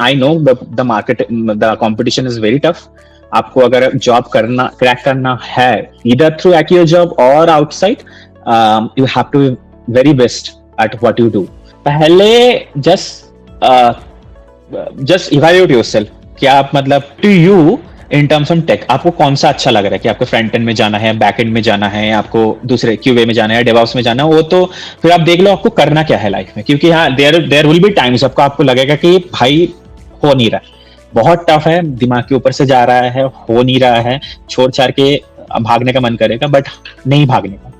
I know the market, the competition is very tough. आपको अगर job करना, crack करना है, ईदर थ्रू एक्यो जॉब और outside, you have to be very best at what you do. पहले just evaluate yourself कि आप मतलब to you in terms of tech आपको कौन सा अच्छा लग रहा है, कि आपको फ्रंट एंड में जाना है, बैक एंड में जाना है, आपको दूसरे क्यूए में जाना है, डेवऑप्स में जाना है. वो तो फिर आप देख लो आपको करना क्या है लाइफ में. क्योंकि हाँ, देयर विल बी टाइम्स आपको लगेगा कि भाई हो नहीं रहा, बहुत टफ है, दिमाग के ऊपर से जा रहा है, हो नहीं रहा है, छोड़ छाड़ के भागने का मन करेगा, बट नहीं भागने का.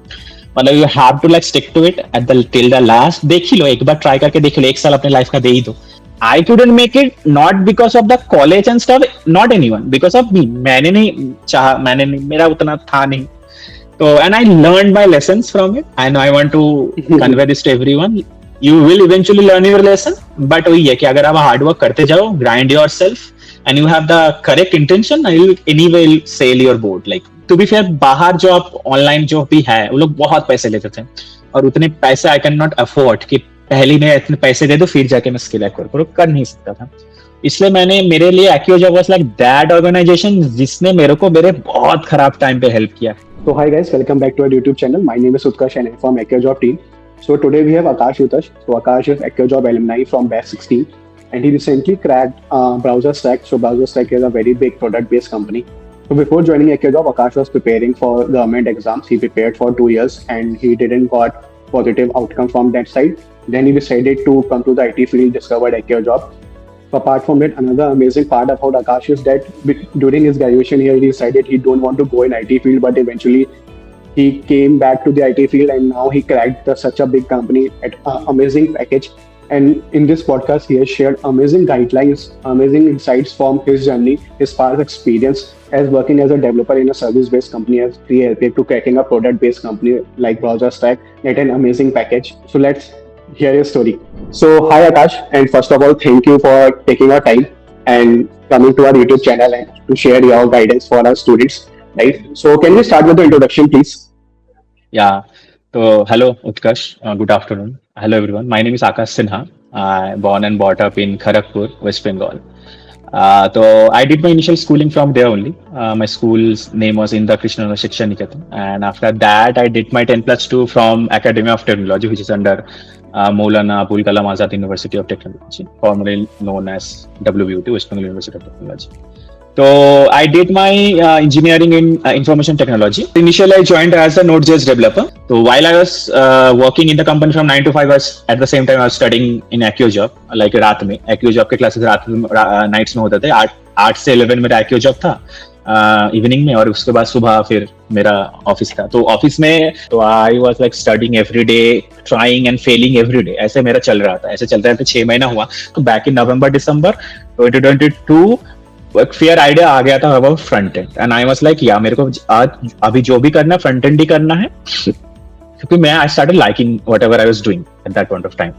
मतलब you have to like stick to it at the till the last. देख ही लो, एक बार ट्राई करके देख लो, एक साल अपने लाइफ का दे ही दो. I couldn't make it not because of the college and stuff, not anyone, because of me. मैंने नहीं चाहा, मेरा उतना था नहीं. तो and I learned my lessons from it, and I want to convey this to everyone. You will eventually learn your lesson, but वही है कि अगर आप हार्ड वर्क करते जाओ, grind yourself, and you have the correct intention, I will anyway sail your boat. Like to be fair, बाहर जो आप ऑनलाइन जो भी है, वो लोग बहुत पैसे लेते थे, और उतने पैसे I cannot afford कि पहले मैं इतने पैसे दे दो फिर जाके मैं स्किल एक्वायर कर नहीं सकता था. इसलिए मेरे लिए Accio job was like that organization जिसने मेरे को मेरे बहुत खराब टाइम पे हेल्प किया. So hi guys, welcome back to our YouTube channel. My name is Utkarsh and I'm from AccioJob team. So today we have Akash with us. So Akash is AccioJob alumni from Batch 16 and he recently cracked BrowserStack. So BrowserStack is a very big product-based company. So before joining AccioJob, Akash was preparing for government exams. He prepared for 2 years and he didn't got positive outcome from that side. Then he decided to come to the IT field, discovered AccioJob. So apart from that, another amazing part about Akash is that during his graduation here, he decided he don't want to go in IT field, but eventually he came back to the IT field and now he cracked such a big company at an amazing package. And in this podcast, he has shared amazing guidelines, amazing insights from his journey, his past experience as working as a developer in a service-based company as helped to cracking a product-based company like BrowserStack at an amazing package. So let's hear your story. So hi Akash, and first of all, thank you for taking our time and coming to our YouTube channel and to share your guidance for our students. Right? So can we start with the introduction, please? Yeah. So hello Utkarsh, good afternoon. Hello everyone. My name is Akash Sinha. I born and brought up in Kharagpur, West Bengal. So I did my initial schooling from there only. My school's name was Indra Krishna Shiksha Niketan, and after that I did my 10+2 from Academy of Technology, which is under Maulana Abul Kalam Azad University of Technology, formerly known as WUT, West Bengal University of Technology. So I did my engineering in information technology. Initially I joined as a Node.js developer. So while I was working in the company from 9 to 5 hours, at the same time I was studying in AccioJob, like रात में. AccioJob के classes रात में, nights में होते थे. 8 से 11 मेरा AccioJob था इवनिंग में, और उसके बाद सुबह फिर मेरा ऑफिस था. तो ऑफिस में तो I was like studying every day, trying and failing every day. ऐसे मेरा चल रहा था, ऐसे चलते रहते 6 महीना हुआ. तो बैक इन नवंबर दिसंबर 2022 एक फेयर आइडिया आ गया था about front end, and I was like या मेरे को आज अभी जो भी करना है फ्रंट एंड ही करना है, क्योंकि मैं I started liking whatever I was doing at that point of time.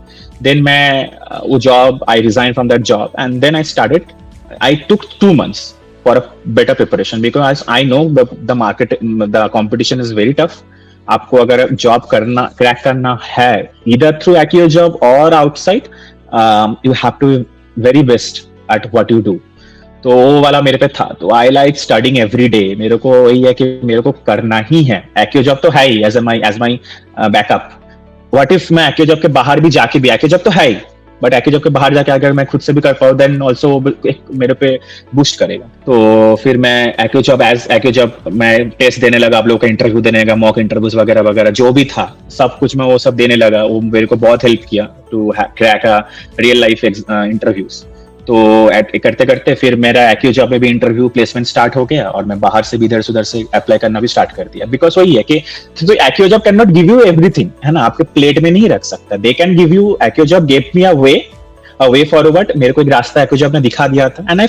Then मैं वो job, I resign from that job and then I took 2 months for a better preparation, because I know the market, the competition is very tough. आपको अगर job करना, crack करना है, either through Accio job और outside, you have to be very best at what you do. तो वो वाला मेरे पे था. तो I like studying every day. मेरे को वही है कि मेरे को करना ही है. एक्यो जॉब तो है ही as my backup. What if मैं एक्यो जॉब के बाहर भी जाके भी, एक्यो जॉब तो है ही, बट एक्यो जॉब के बाहर जाके अगर मैं खुद से भी कर पाऊँ, देन ऑल्सो मेरे पे बूस्ट करेगा. तो फिर मैं एक्यो जॉब मैं टेस्ट देने लगा, आप लोगों का इंटरव्यू देने लगा, मॉक इंटरव्यूज वगैरह वगैरह जो भी था, सब कुछ मैं वो सब देने लगा. वो मेरे को बहुत हेल्प किया to crack a real life interviews. तो करते करते फिर मेरा एक्यो जॉब में भी इंटरव्यू प्लेसमेंट स्टार्ट हो गया, और मैं बाहर से भी इधर से उधर से अप्लाई करना भी स्टार्ट कर दिया. बिकॉज वही है कि एक्यो job can not give you everything, है ना, आपके प्लेट में नहीं रख सकता. They can give you, एक्यो job gave me a way forward. मेरे को एक रास्ता एक्यो जॉब ने दिखा दिया था, and I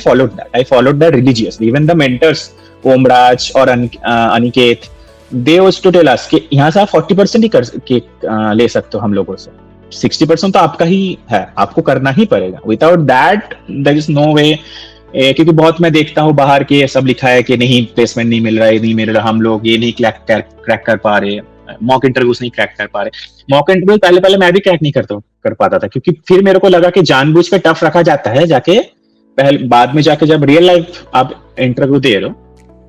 followed that religiously. Even the mentors Omraj और Aniket, they was to tell us कि यहाँ से आप 40% ही ले सकते हो हम लोगों से, 60% तो आपका ही है, आपको करना ही पड़ेगा. Without that there is no way. क्योंकि बहुत मैं देखता हूँ बाहर के सब लिखा है कि नहीं, प्लेसमेंट नहीं मिल रहा है, हम लोग ये नहीं क्रैक कर पा रहे. मॉक इंटरव्यूज नहीं क्रैक कर पा रहे। मॉक इंटरव्यू पहले पहले मैं भी क्रैक नहीं कर पाता था, क्योंकि फिर मेरे को लगा कि जानबूझ के टफ रखा जाता है, जाके पहले बाद में जाके जब रियल लाइफ आप इंटरव्यू दे रहे हो,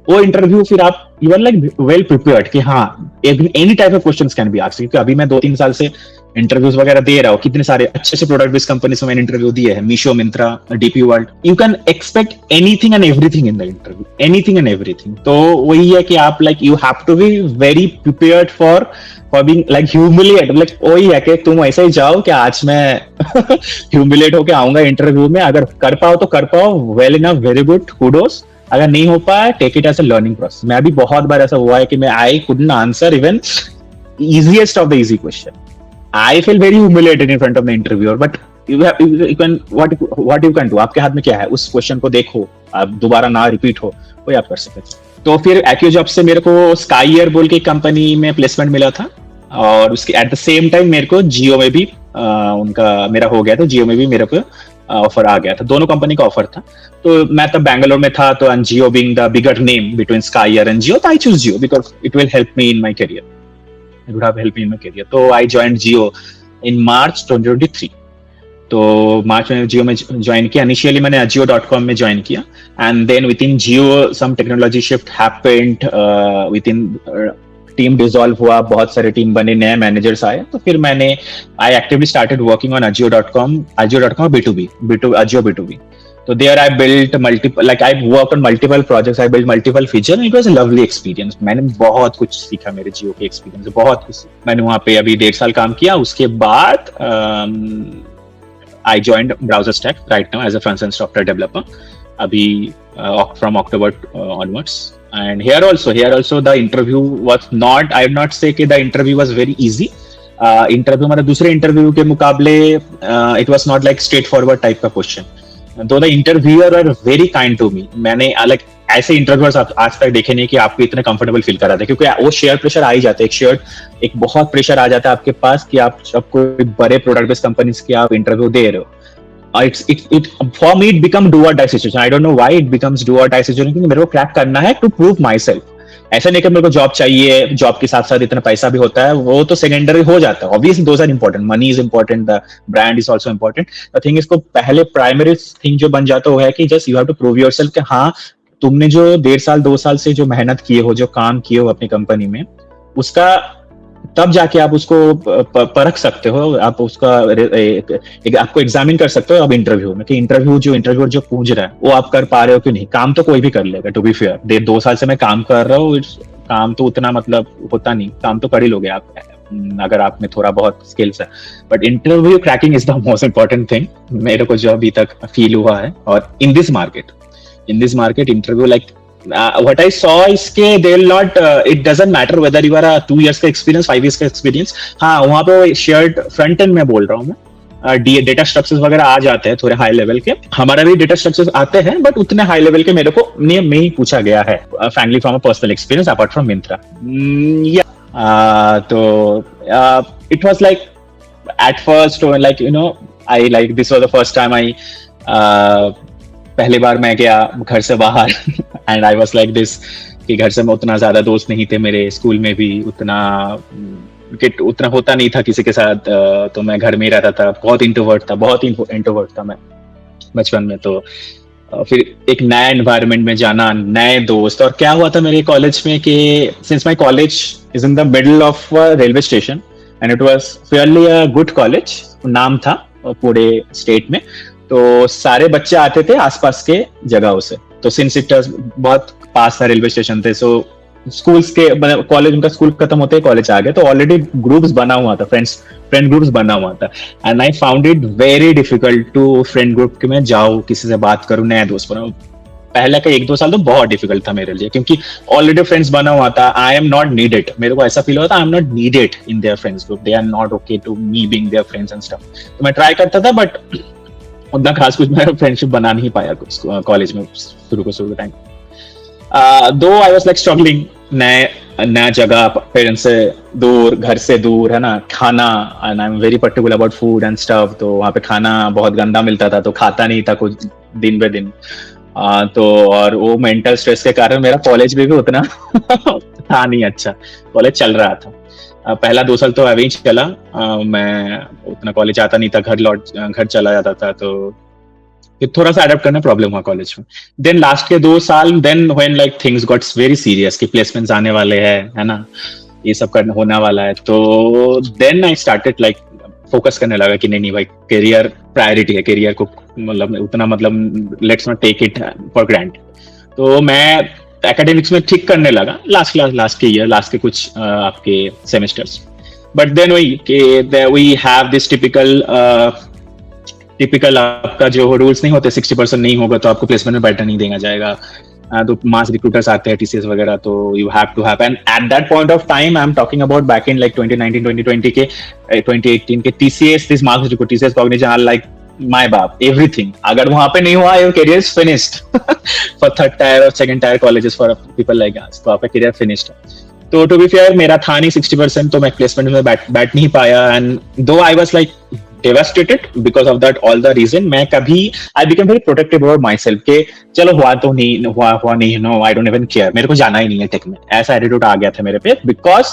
वो इंटरव्यू फिर आप you are like well prepared कि हाँ any type of questions can be asked. क्योंकि अभी मैं 2-3 साल से इंटरव्यूज वगैरह दे रहा हूँ, कितने सारे अच्छे से प्रोडक्ट बेस्ड कंपनी से मैंने इंटरव्यू दिए हैं, Meesho, Myntra, DP World. You can expect anything and everything in the interview, anything and everything. तो वही है कि आप like you have to be very prepared for being like humiliate. Like वही है कि तुम ऐसे ही जाओ कि आज मैं ह्यूमिलेट होके आऊंगा इंटरव्यू में, अगर कर पाओ तो कर पाओ, well enough, very good, kudos. अगर नहीं हो पाया, take it as a learning process. मैं भी बहुत बार ऐसा हुआ है कि मैं I couldn't answer even easiest of the easy question. I feel very humiliated in front of the interviewer, but you can what you can do, आपके हाथ में क्या है, उस क्वेश्चन को देखो, आप दोबारा ना रिपीट हो, वही आप कर सकते हैं। तो फिर एक्यूजॉब से मेरे को स्काईयर बोल के कंपनी में प्लेसमेंट मिला था, और उसके एट द सेम टाइम मेरे को जियो में भी उनका मेरा हो गया था, जियो में भी मेरे को ऑफर आ गया था, दोनों कंपनी का ऑफर था। तो मैं तब बैंगलोर में था, तो Jio being the bigger name between Skyier and Jio, तो I choose Jio because it will help me in my career, it would have helped me in my career. So I joined Jio in March 2023. तो मार्च में जियो में join किया। Initially मैंने Ajio.com में join किया, and then within Jio some technology shift happened, within team dissolve हुआ, बहुत सारे टीम बने, नए मैनेजर्स आए, तो फिर मैंने I actively started working on Ajio.com B2B, Ajio B2B. So there I built I worked on multiple projects, I built multiple features, and it was a lovely experience. मैंने बहुत कुछ सीखा, मेरे जियो के एक्सपीरियंस से बहुत कुछ। मैंने वहाँ पे अभी 1.5 साल काम किया। उसके बाद I joined BrowserStack right now as a front-end software developer. अभी from October onwards. And here also the interview was not, I would not say कि the interview was very easy. Interview मतलब दूसरे इंटरव्यू के मुकाबले it was not like straightforward type का question. तो the interviewer are very kind to me. मैंने अलग ऐसे इंटरव्यूअर्स आज तक देखे नहीं कि आपको इतने कंफर्टेबल फील कराते हैं, क्योंकि वो शेयर प्रेशर आ ही जाता है, एक बहुत प्रेशर आ जाता है आपके पास कि आप जब कोई बड़े प्रोडक्ट बेस्ड कंपनीज के आप इंटरव्यू दे रहे हो। It for me it become do or die situation. I don't know why it becomes do or die situation, क्योंकि मेरे को क्रैक करना है टू प्रूव माई सेल्फ। ऐसा नहीं कि मेरे को जॉब चाहिए, जॉब के साथ साथ इतना पैसा भी होता है, वो तो सेकेंडरी हो जाता है। Obviously those are important, money is important, the brand is also important. The thing इसको पहले प्राइमरी थिंग जो बन जाता है कि just you have to prove yourself कि हाँ तुमने जो 1.5 साल 2 साल से जो मेहनत किए हो, जो काम किए हो अपनी कंपनी में, उसका तब जाके आप उसको परख सकते हो, आप उसका आपको एग्जामिन कर सकते हो अब इंटरव्यू में, कि इंटरव्यूअर जो पूछ रहा है वो आप कर पा रहे हो कि नहीं। काम तो कोई भी कर लेगा, टू बी फेयर। 2 साल से मैं काम कर रहा हूँ, काम तो उतना मतलब होता नहीं, काम तो कर ही लोगे आप अगर आप में थोड़ा बहुत स्किल्स है, but interview cracking is the most important thing मेरे को जो अभी तक फील हुआ है। और in this market interview like what I saw is के they will not it doesn't matter whether you are a 2 years का experience, 5 years का experience। हाँ वहाँ पे shared front end में बोल रहा हूँ मैं, डेटा स्ट्रक्चर्स वगैरह आ जाते हैं थोड़े हाई लेवल के, हमारा भी डेटा स्ट्रक्चर्स आते हैं, बट उतने हाई लेवल के मेरे को नियम में ही पूछा गया है, frankly from a personal experience apart from Myntra. तो it was like at first like you know I like this was the first time I पहली बार मैं गया घर से बाहर and I was like this कि घर से मैं उतना ज्यादा दोस्त नहीं थे मेरे, स्कूल में भी उतना होता नहीं था किसी के साथ, तो मैं घर में ही रहता था, बहुत इंट्रोवर्ट था मैं बचपन में। तो फिर एक नया एनवायरनमेंट में जाना, नए दोस्त, और क्या हुआ था मेरे कॉलेज में कि since my college is in the middle of railway station and it was Fairlie a good college, नाम था पूरे स्टेट में, तो सारे बच्चे आते थे आसपास के जगहों से। तो सिंस इट बहुत पास था, रेलवे स्टेशन थे, सो स्कूल्स के कॉलेज, उनका स्कूल खत्म होते ही कॉलेज आ गए, तो ऑलरेडी ग्रुप्स बना हुआ था, फ्रेंड ग्रुप्स बना हुआ था, and I found it very difficult to friend group में जाऊँ, किसी से बात करूँ, नया दोस्त बनाऊँ। पहले का 1-2 साल तो बहुत डिफिकल्ट था मेरे लिए, क्योंकि ऑलरेडी फ्रेंड्स बना हुआ था। आई एम नॉट नीडेड, मेरे को ऐसा फील होता I am not needed in their friends group, they are not okay to me being their friends and stuff. तो मैं ट्राई करता था, बट उतना खास कुछ मैं फ्रेंडशिप बना नहीं पाया कॉलेज में शुरू टाइम। दो आई वाज लाइक स्ट्रगलिंग, नया जगह, पेरेंट्स से दूर, घर से दूर, है ना, खाना, and I am very particular about food and stuff, तो वहाँ पे खाना बहुत गंदा मिलता था, तो खाता नहीं था कुछ दिन बे दिन। तो और वो मेंटल स्ट्रेस के कारण मेरा कॉलेज में भी उतना था नहीं अच्छा, कॉलेज चल रहा था। पहला 2 साल तो अभी चला, मैं उतना कॉलेज आता नहीं था, घर चला जाता था, तो फिर थोड़ा सा अडेप्ट करना प्रॉब्लम हुआ कॉलेज में। देन लास्ट के 2 साल, then when like things gots very serious कि प्लेसमेंट्स आने वाले हैं, है ना, ये सब करना होने वाला है, तो then I started like focus करने लगा कि नहीं नहीं भाई, करियर प्रायोरिटी है, करियर को मतलब उतना मतलब let's not take it for grant. तो मैं एकेडमिक्स में ठीक करने लगा लास्ट के कुछ आपके सेमेस्टर्स। बट देन वही कि वी हैव दिस टिपिकल आपका जो रूल्स नहीं होते, 60% नहीं होगा तो आपको प्लेसमेंट में बैठा नहीं देना जाएगा। तो मास रिक्रूटर्स आते हैं, टीसीएस वगैरह, तो you have to have, and at that point of time I am talking about back in like 2019 2020 के 2018 के TCS, this mass recruit, TCS Cognizant are like my बाप, एवरीथिंग। अगर वहां पे नहीं हुआ, your career is finished for third tier or second tier colleges for people like us, तो आपका करियर फिनिश्ड है। तो टू बी फेयर मेरा था नहीं 60%, तो मैं प्लेसमेंट में बैठ नहीं पाया, एंड दो आई was like devastated because of that all the reason, मैं कभी I became very protective over myself के चलो हुआ तो नहीं, हुआ नहीं, no I don't even care, मेरे को जाना ही नहीं है टेक में, ऐसा एटीट्यूड आ गया था मेरे पे, बिकॉज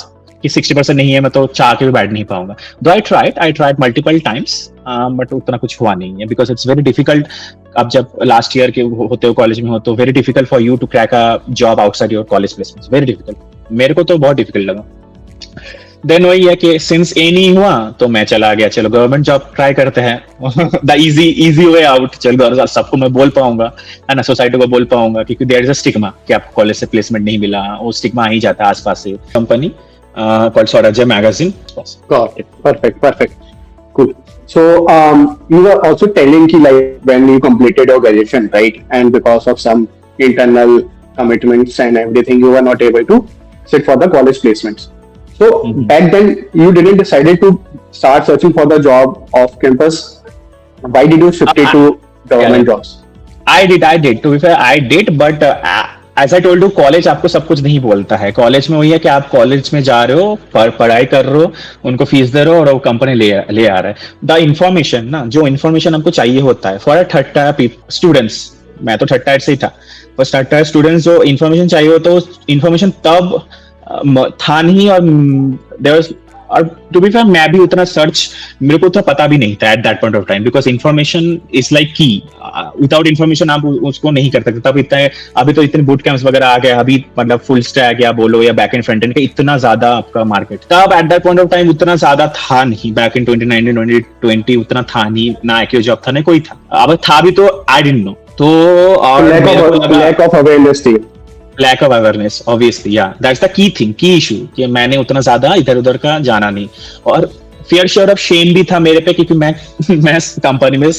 कि 60% नहीं है, मैं तो चाह के भी बैठ नहीं पाऊंगा। दो I tried multiple times, but उतना कुछ हुआ नहीं है, बिकॉज इट्स वेरी डिफिकल्ट। अब जब लास्ट ईयर के होते हो, कॉलेज में हो, तो very difficult for you to crack a job outside your college placement, very difficult, मेरे को तो बहुत डिफिकल्ट लगा। देन वही है कि सिंस ए नहीं हुआ तो मैं चला गया, चलो गवर्नमेंट जॉब ट्राई करते हैं द इजी वे आउट, चलो सबको मैं बोल पाऊंगा, है ना, सोसाइटी को बोल पाऊंगा, क्योंकि देयर इज अ स्टिग्मा कि आपको कॉलेज से प्लेसमेंट नहीं मिला, वो स्टिग्मा आ ही जाता है आसपास से। कंपनी कॉल्ड स्वराज्य magazine. Got it. Perfect. Cool. So, you were also telling ki like when you completed your graduation, right? And because of some internal commitments and everything, you were not able to sit for the college placements. So back then, you didn't decided to start searching for the job off campus. Why did you shift it to government jobs? I did. To be fair, I did, but as I told you, college आपको सब कुछ नहीं बोलता है। College में वही है कि आप कॉलेज में जा रहे हो, पढ़ाई कर रहे हो, उनको फीस दे रहे हो और वो कंपनी ले आ रहा है। द इन्फॉर्मेशन ना, जो इन्फॉर्मेशन हमको चाहिए होता है फॉर थर्ड टायर स्टूडेंट्स, मैं तो थर्ड टायर से ही था, फॉर थर्ड टायर स्टूडेंट्स जो इन्फॉर्मेशन चाहिए होता है, इन्फॉर्मेशन तब था नहीं, और टू बी फेयर मैं भी उतना सर्च, मेरे को उतना पता भी नहीं था eight that point of time, because information is like की, विदाउट इन्फॉर्मेशन आप उसको नहीं कर सकते। तब इतने, अभी तो इतने बूट कैंप्स वगैरह आ गए, अभी मतलब फुल स्टैक या बोलो या बैक एंड फ्रंट एंड का इतना ज्यादा आपका मार्केट, तब eight that point of time उतना ज्यादा था नहीं, बैक इन 2019 2020 उतना था नहीं, ना एक्यू जॉब था, ना कोई था, अब था भी तो आई डिडंट नो, तो lack of awareness थी। लैक ऑफ अवेयरनेस, ऑब्वियसली, या दैट्स द की इशू, कि मैंने उतना ज्यादा इधर उधर का जाना नहीं, और फेयर शेयर ऑफ शेम भी था मेरे पे, क्योंकि मैं कंपनी में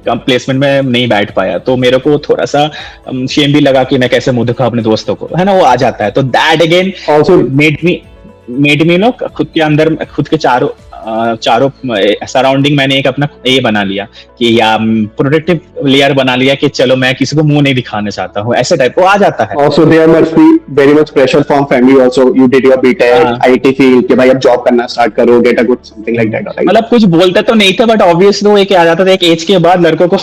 प्लेसमेंट में नहीं बैठ पाया, तो मेरे को थोड़ा सा शेम भी लगा कि मैं कैसे मुंह दिखाऊं अपने दोस्तों को, है ना, वो आ जाता है। तो that again also made me know, खुद के अंदर, खुद के चारों सराउंडिंग मैंने एक अपना ये बना लिया कि, या प्रोटेक्टिव लेयर बना लिया कि चलो मैं किसी को मुंह नहीं दिखाना चाहता हूँ, ऐसे टाइप को आ जाता है। Also there must be very much pressure from family also. You did your BTech, IT field, कि भाई अब जॉब करना स्टार्ट करो, get a good something like that, right? मतलब कुछ बोलते तो नहीं थे, बट ऑब्वियसली वो एक आ जाता था, एक एज के बाद लड़कों को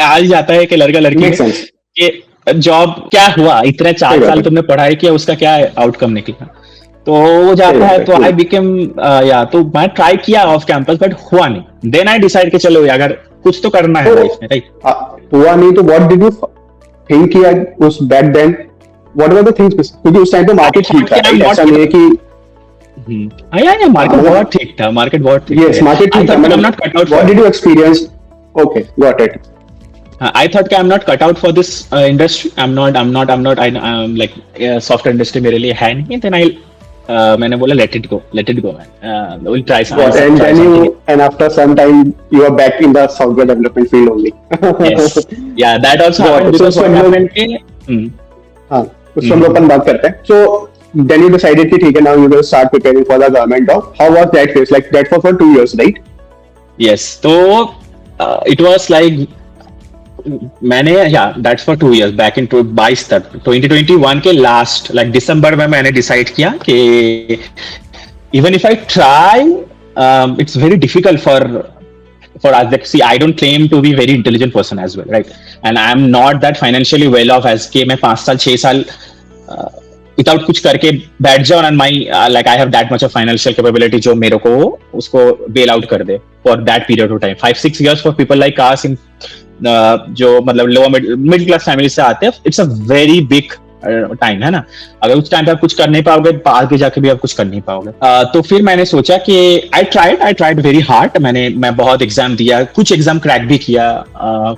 आ ही जाता है कि लड़का लड़की कि जॉब क्या हुआ, इतने 4 साल तुमने पढ़ाई किया, उसका क्या आउटकम निकला, तो वो जाता है। तो आई बिकेम, या तो मैं ट्राई किया ऑफ कैंपस, बट हुआ नहीं। देन आई डिसाइड कि चलो अगर कुछ तो करना है लाइफ में, राइट, हुआ नहीं तो व्हाट डिड यू थिंक किया उस back then, what were the things, क्योंकि उस टाइम तो मार्केट ठीक था, ऐसा नहीं है कि या मार्केट बहुत ठीक था, मार्केट बहुत ठीक था, यस मार्केट ठीक था, मतलब not cut out, what did you experience, okay got it. I thought कि I'm not cut out for this industry. I'm not. I'm like software industry मेरे लिए है नहीं. Then मैंने बोला let it go, man. We'll try something. And after some time you are back in the software development field only. Yes. Yeah, that also happened because what happened कि हाँ, उस हम लोग अपन बात करते हैं. So then you decided कि ठीक है, now you will start preparing for the government job. How was that phase? Like that for 2 years, right? Yes. तो it was like मैंने that's for 2 years back in 22 तक 2021 के last like दिसंबर में मैंने decide किया कि even if I try it's very difficult for us, like, see, I don't claim to be very intelligent person as well, right, and I am not that financially well off as कि मैं 5 साल 6 साल without कुछ करके बैठ जाओ and my like I have that much of financial capability जो मेरे को उसको बेल आउट कर दे for that period of time. 5-6 years for people like us in जो मतलब लोअर मिडिल क्लास फैमिली से आते हैं, it's a very big time है ना. अगर उस टाइम पे आप कुछ कर नहीं पाओगे, आगे जाके भी आप कुछ कर नहीं पाओगे. तो फिर मैंने सोचा कि आई ट्राइड वेरी हार्ड. मैं बहुत एग्जाम दिया, कुछ एग्जाम क्रैक भी किया,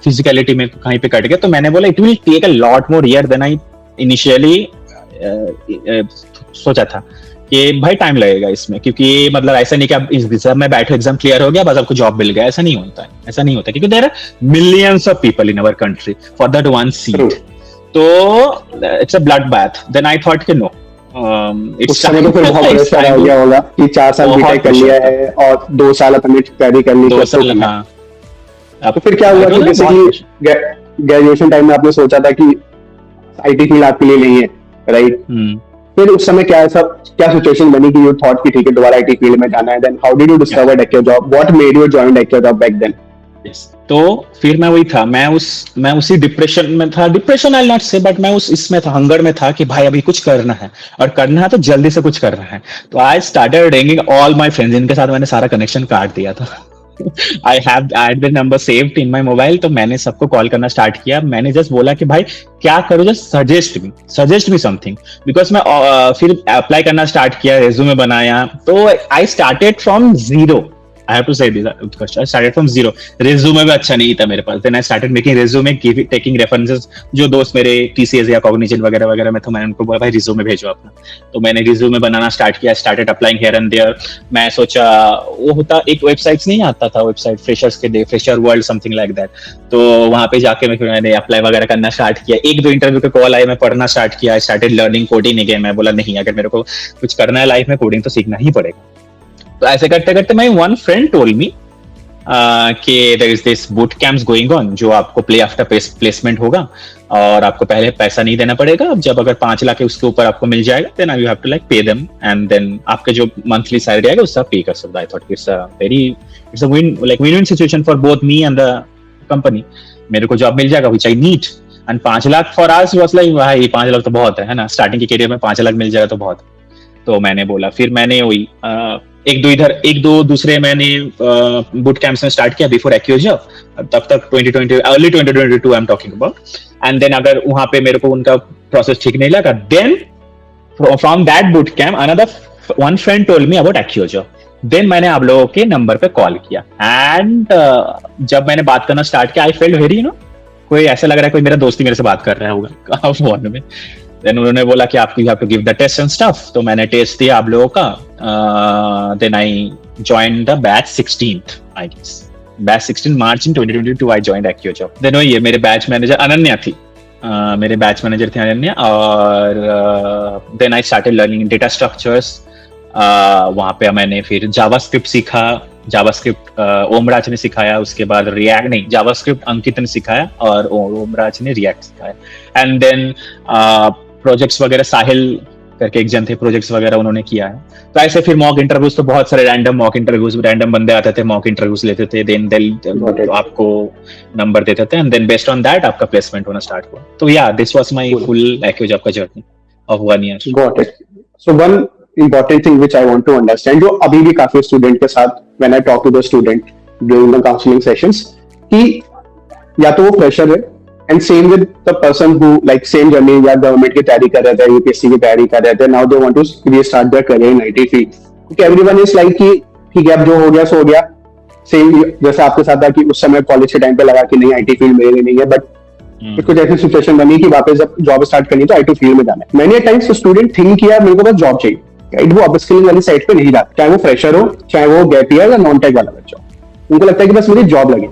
फिजिकलिटी में कहीं पे कट गया. तो मैंने बोला it will take a lot more year than I initially सोचा था कि भाई टाइम लगेगा इसमें, क्योंकि मतलब ऐसा नहीं कि आप इस एग्जाम में बैठो, एग्जाम क्लियर हो गया बस आपको जॉब मिल गया. ऐसा नहीं होता है, ऐसा नहीं होता, क्योंकि there are millions of people in our country for that one seat. तो it's a blood bath. Then I thought कि नो, उस समय तो फिर बहुत प्रेशर आ गया होगा कि 4 साल बीटेक कर लिया है और 2 साल अपनी तैयारी कर ली. 2 साल. हाँ, तो फिर क्या हुआ कि बेसिकली ग्रेजुएशन टाइम में आपने सोचा था कि आईटी फील्ड आपके लिए नहीं है, राइट? फिर उस समय क्या सिचुएशन बनी कि यू थॉट कि ठीक है दोबारा आईटी फील्ड में जाना है? Then how did you discover Accio job? What made you join Accio job back then? तो फिर मैं वही था, मैं उसी डिप्रेशन में था. डिप्रेशन आई नॉट से, बट मैं इसमें था, हंगर में था कि भाई अभी कुछ करना है, और करना है तो जल्दी से कुछ करना है. तो I started ringing all my friends, जिनके साथ मैंने सारा कनेक्शन काट दिया था. I had their number saved in my mobile. तो मैंने सबको कॉल करना स्टार्ट किया. मैंने जस्ट बोला कि भाई क्या करूं, just suggest me something. Because मैं फिर अप्लाई करना स्टार्ट किया, रेज्यूमे बनाया. तो I started from zero. I have to say this, Utkarsh. I started from zero. Resume भी अच्छा नहीं था मेरे पास. Then I started making resume, taking references. जो दोस्त मेरे TCS या Cognizant वगैरह वगैरह में, तो मैंने उनको बोला भाई रिज्यूमे भेजो अपना. तो मैंने रिज्यूमे बनाना स्टार्ट किया. Started applying here and there. मैं सोचा वो होता एक वेबसाइट्स नहीं आता था, वेबसाइट फ्रेशर्स के लिए, fresher world something like that. तो वहां पे जाके मैंने अप्लाई वगैरह करना स्टार्ट किया. 1-2 इंटरव्यू के कॉल आए, मैं पढ़ना स्टार्ट किया. आई स्टार्टेड लर्निंग कोडिंग अगेन. मैं बोला नहीं, अगर मेरे को कुछ करना है लाइफ में, कोडिंग तो सीखना ही पड़ेगा. तो ऐसे करते करते my one friend told me कि there is this boot camps going on, जो आपको प्ले आफ्टर प्लेसमेंट होगा और आपको पहले पैसा नहीं देना पड़ेगा. जब अगर 5 लाख है उसके ऊपर आपको मिल जाएगा, then you have to like pay them, and then आपके जो मंथली सैलरी आएगा उससे पे कर सकते. I thought it's a win situation for both me and the company. मेरे को जॉब मिल जाएगा which I need, and 5 lakh for us was like भाई 5 लाख तो बहुत है ना. स्टार्टिंग के करियर में 5 लाख मिल जाएगा तो बहुत. तो मैंने बोला, फिर मैंने वही एक दो दूसरे मैंने बूट कैंप्स में स्टार्ट किया बिफोर एक्यो जॉब. तब तक 2020 early 2022 I am talking about. And then अगर वहां पे मेरे को उनका प्रोसेस ठीक नहीं लगा, then from that boot camp another one friend told me about Accio job. Then मैंने आप लोगों के नंबर पे कॉल किया, एंड जब मैंने बात करना स्टार्ट किया, आई फेल्ट वेरी कोई ऐसा लग रहा है कोई मेरा दोस्त ही मेरे से बात कर रहा होगा फोन में. देन उन्होंने बोला कि आप you have to give the test and stuff. तो मैंने टेस्ट दिया आप लोगों का. Then I join the batch 16th, I guess batch 16 March in 2022 I joined Accio job. Then ये मेरे बैच मैनेजर अनन्या थी. मेरे बैच मैनेजर थे अनन्या. और then I started learning data structures. वहां पे मैंने फिर जावास्क्रिप्ट सीखा. जावास्क्रिप्ट ओमराज ने सिखाया. उसके बाद रिएक्ट नहीं, जावास्क्रिप्ट अंकित ने सिखाया और ओमराज ने रिएक्ट सिखाया. एंड देन प्रोजेक्ट्स वगैरह साहिल करके एक जन थे, प्रोजेक्ट्स वगैरह उन्होंने किया है. तो ऐसे फिर मॉक इंटरव्यूज, तो बहुत सारे रैंडम मॉक इंटरव्यूज, रैंडम बंदे आते थे, मॉक इंटरव्यूज लेते थे. देन आपको नंबर देते थे, and then based on that आपका प्लेसमेंट होना स्टार्ट हुआ. तो या this was my full Accio job का journey of 1 year. Got it. So one important thing which I want to understand, जो अभी भी काफी स्टूडेंट के साथ when I talk to the student during the counseling sessions, कि या तो वो फ्रेशर है, and same with the person who like same journey या गवर्नमेंट की तैयारी कर रहे थे, यूपीएससी की तैयारी कर रहे थे, now they want to restart their career in IT field. क्योंकि everyone is like कि ठीक है अब जो हो गया सो हो गया. सेम जैसे आपके साथ था कि उस समय कॉलेज के टाइम पे लगा कि नहीं आईटी फील्ड मेरे लिए नहीं है, बट कुछ ऐसी सिचुएशन बनी कि वापस जब जॉब स्टार्ट करनी तो आईटी फील्ड में जाना है. मैंने टाइम्स स्टूडेंट थिंक किया मेरे को बस जॉब चाहिए, वो अपस्किलिंग वाली साइड पे नहीं जाता, चाहे वो फ्रेशर हो, चाहे वो गैप ईयर या नॉन टेक वाला बच्चा हो. उनको लगता है कि बस मेरी जॉब लगे.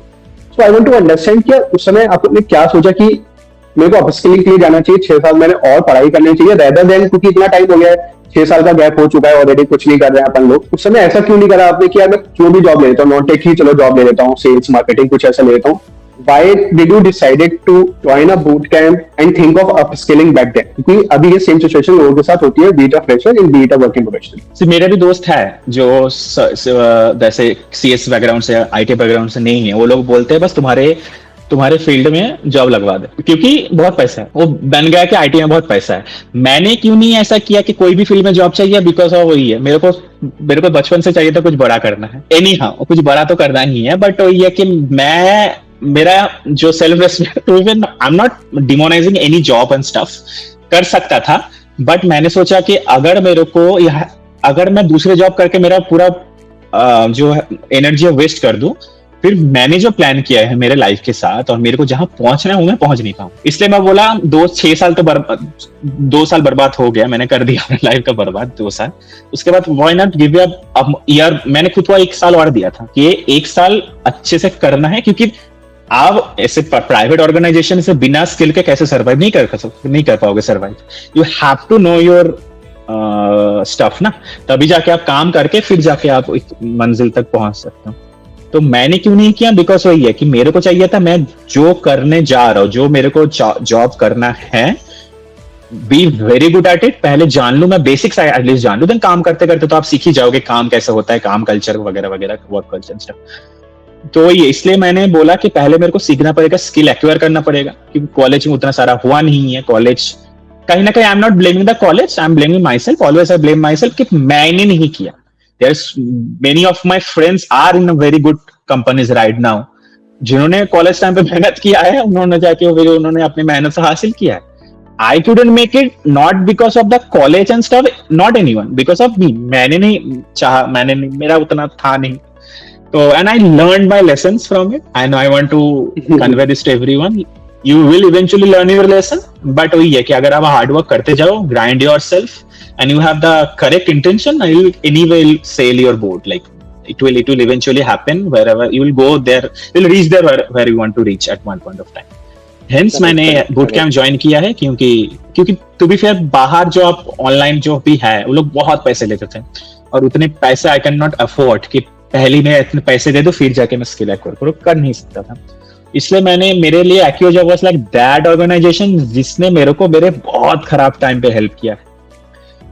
सो आई वांट टू अंडरस्टैंड कि उस समय आपने क्या सोचा कि मेरे को अपस्किलिंग के लिए जाना चाहिए, 6 साल मैंने और पढ़ाई करनी चाहिए, रेदर देन क्योंकि इतना टाइम हो गया है, 6 साल का गैप हो चुका है ऑलरेडी, कुछ नहीं कर रहे हैं अपन लोग. उस समय ऐसा क्यों नहीं करा आपने कि यार मैं क्यों भी जॉब ले लेता हूँ, नॉन टेक ही चलो जॉब ले लेता हूँ, सेल्स मार्केटिंग कुछ ऐसा ले लेता हूँ. Why did you decided to join a boot camp and think of upskilling back then? क्योंकि अभी ये सेम सिचुएशन लोगों के साथ होती है, be it a fresher and be it a working professional. मेरे भी दोस्त है जो जैसे CS बैकग्राउंड से, IT बैकग्राउंड से नहीं है. वो लोग बोलते हैं बस तुम्हारे तुम्हारे फील्ड में जॉब लगवा दे, क्योंकि बहुत पैसा है। वो बन गया कि आईटी में बहुत पैसा है। मैंने क्यों नहीं ऐसा किया कि कोई भी फील्ड में जॉब चाहिए, बिकॉज ऑफ वही है, मेरे को बचपन से चाहिए था कुछ बड़ा करना है। एनी हाँ, कुछ बड़ा तो करना ही है, बट वही है कि मैं, मेरा जो self respect, even I am not demonizing any job and stuff, कर सकता था, बट मैंने सोचा कि अगर मेरे को अगर मैं दूसरे जॉब करके मेरा पूरा जो एनर्जी वेस्ट कर दूं, फिर मैंने जो प्लान किया है मेरे लाइफ के साथ और मेरे को जहां पहुंचना है मैं पहुंच नहीं पाऊं। इसलिए मैं बोला 2 2 साल बर्बाद हो गया, मैंने कर दिया अपने लाइफ का बर्बाद 2 साल। उसके बाद why not give up year, मैंने खुद को 1 साल और दिया था कि 1 साल अच्छे से करना है, क्योंकि आप ऐसे प्राइवेट ऑर्गेनाइजेशन से बिना स्किल के कैसे सर्वाइव नहीं कर पाओगे survive. You have to know your stuff ना, तभी जाके आप काम करके फिर जाके आप मंजिल तक पहुंच सकते हो। तो मैंने क्यों नहीं किया, बिकॉज वही है कि मेरे को चाहिए था, मैं जो करने जा रहा हूँ, जो मेरे को जॉब करना है, B very good at it, पहले जान लू, मैं बेसिक्स एटलीस्ट जान लू, देन काम करते करते तो आप सीख ही जाओगे काम कैसे होता है, काम कल्चर वगैरह वगैरह, वर्क कल्चर स्टफ। तो ये इसलिए मैंने बोला कि पहले मेरे को सीखना पड़ेगा, स्किल एक्वायर करना पड़ेगा, क्योंकि कॉलेज में उतना सारा हुआ नहीं है। कॉलेज कहीं ना कहीं, आई am not blaming the college, I am blaming my self, always I blame my self कि मैंने नहीं किया। There's many of my friends are in a very good companies right now, जिन्होंने कॉलेज टाइम पे मेहनत किया है, उन्होंने जाके उन्होंने अपनी मेहनत से हासिल किया है। I couldn't make it not because of the college and stuff, not anyone, because of me. मैंने नहीं चाहा, मैंने नहीं, मेरा उतना था नहीं। तो and I learned my lessons from it, and I want to convey this to everyone. You will eventually learn your lesson, but वही है कि अगर आप हार्ड वर्क करते जाओ, grind yourself, and you have the correct intention, you will anyway sail your boat. Like it will eventually happen wherever you will go there, you will reach there where you want to reach at one point of time. Hence मैंने boot camp join किया है, क्योंकि to be fair, बाहर जो आप online जो भी है, वो लोग बहुत पैसे लेते थे, और उतने पैसे आई कैन नॉट अफोर्ड कि पहले मैं इतने पैसे दे दो फिर जाके मैं स्किल एक्वायर करूं, कर नहीं सकता था। इसलिए मेरे लिए एक्योजॉब वाज लाइक दैट ऑर्गेनाइजेशन जिसने मेरे को मेरे बहुत खराब टाइम पे हेल्प किया।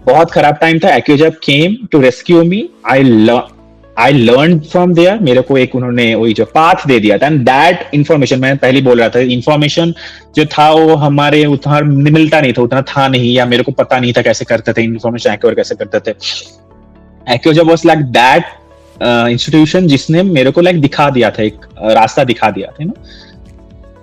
बहुत खराब टाइम था, AccioJob came to rescue me. I learn from there. मेरे को एक उन्होंने वही जो पाथ दे दिया था, एंड दैट इन्फॉर्मेशन, मैं पहले बोल रहा था, इन्फॉर्मेशन जो था वो हमारे उतना मिलता नहीं था, उतना था नहीं, या मेरे को पता नहीं था कैसे करते थे इन्फॉर्मेशन एक्वायर कैसे करते थे। एक्योजॉब वाज लाइक दैट इंस्टीट्यूशन जिसने मेरे को लाइक दिखा दिया था, एक रास्ता दिखा दिया था,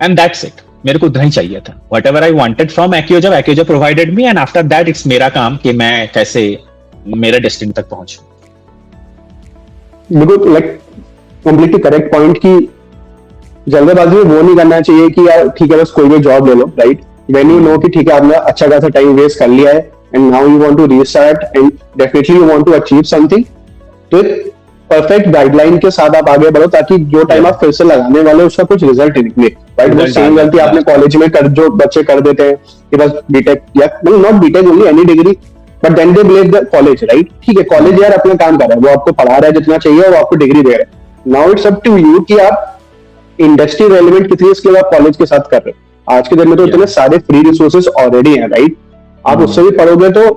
एंड दैट्स इट। मेरे को उतना ही चाहिए था। Whatever I wanted from AccioJob provided me, and after that it's मेरा काम कि मैं कैसे मेरे डेस्टिनी तक पहुंचूं। बिल्कुल, लाइक कंप्लीटली करेक्ट पॉइंट की जल्दबाजी में वो नहीं करना चाहिए कि यार ठीक है बस कोई भी जॉब ले लो, राइट। व्हेन यू नो कि ठीक है आपने अच्छा खासा टाइम वेस्ट कर लिया है and now you want to restart and definitely you want to achieve something, तो परफेक्ट गाइडलाइन के साथ आप आगे बढ़ो ताकि जो टाइम आप फिर से लगाने वाले उसका कुछ रिजल्ट निकले, राइट। वो सेम गलती आपने कॉलेज में जो बच्चे कर देते हैं कि बस बीटेक या not BTech only any degree, but then they blame the college, right. ठीक है, कॉलेज यार अपना काम कर रहा है, वो आपको पढ़ा रहा है जितना चाहिए, वो आपको डिग्री दे रहा है। Now it's up to you कि आप इंडस्ट्री रेलेवेंट कितनी स्किल आप कॉलेज के साथ कर रहे हो। आज के दिन में तो इतने सारे फ्री रिसोर्सेज ऑलरेडी हैं, राइट। आप उससे भी पढ़ोगे तो